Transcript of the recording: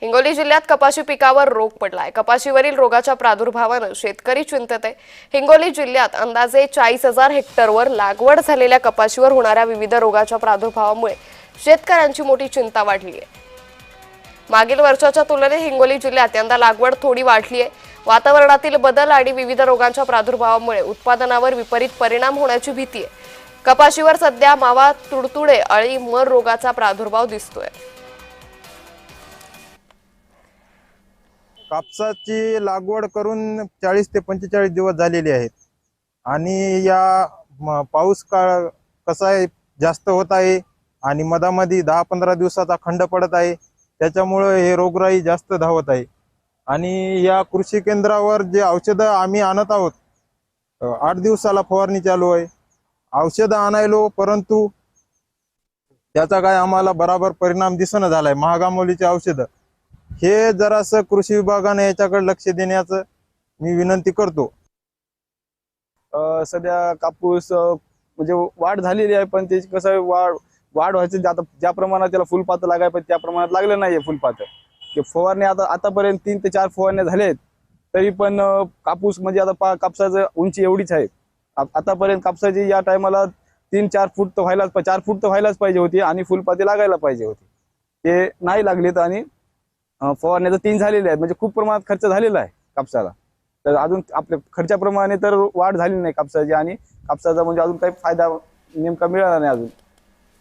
हिंगोली जिल्ह्यात कपाशी पिकावर रोग पडलाय। कपाशीवरील रोगाच्या प्रादुर्भावाने शेतकरी चिंतेत आहे। हिंगोली जिल्ह्यात अंदाजे 40,000 हेक्टरवर लागवड झालेल्या कपाशीवर होणाऱ्या विविध रोगाच्या प्रादुर्भावामुळे शेतकऱ्यांची मोठी चिंता वाढली आहे। मागील वर्षाच्या तुलनेत हिंगोली जिल्ह्यात यंदा लागवड थोडी वाढली आहे। वातावरणातील बदल आणि विविध रोगांच्या प्रादुर्भावामुळे उत्पादनावर विपरीत परिणाम होण्याची भीती आहे। कपाशीवर सध्या मावा, तुडतुडे, अळी, मर रोगाचा प्रादुर्भाव दिसतोय। कापसाची लागवड करून 40 ते 45 दिवस झालेले आहेत आणि या पाऊस काळ कसा आहे जास्त होत आहे आणि मधामध्ये 10-15 दिवसाचा खंड पडत आहे। त्याच्यामुळे हे रोगराई जास्त धावत आहे आणि या कृषी केंद्रावर जे औषधं आम्ही आणत आहोत 8 दिवसाला फवारणी चालू आहे। औषधं आणायलो परंतु त्याचा काय आम्हाला बराबर परिणाम दिसना झालाय। महागामोलीचे औषधं हे जरासं कृषी विभागाने याच्याकडे लक्ष देण्याचं मी विनंती करतो। सध्या कापूस म्हणजे वाढ झालेली आहे, पण त्याची कसं वाढ व्हायची आता ज्या प्रमाणात त्याला फुलपातं लागाय पण त्या प्रमाणात लागलं नाहीये फुलपातं। ते फवारणी आतापर्यंत 3 ते 4 फवारण्या झालेत, तरी पण कापूस म्हणजे आता कापसाचं उंची एवढीच आहे। आतापर्यंत कापसाची या टायमाला 3-4 फूट तर व्हायलाच 4 फूट तर व्हायलाच पाहिजे होती आणि फुलपाती लागायला पाहिजे होती, ते नाही लागलेत आणि फवारण्या तर 3 झालेल्या आहेत, म्हणजे खूप प्रमाणात खर्च झालेला आहे कापसाला। तर अजून आपल्या खर्चाप्रमाणे तर वाढ झाली नाही कापसाची आणि कापसाचा म्हणजे अजून काही फायदा नेमका मिळाला नाही अजून।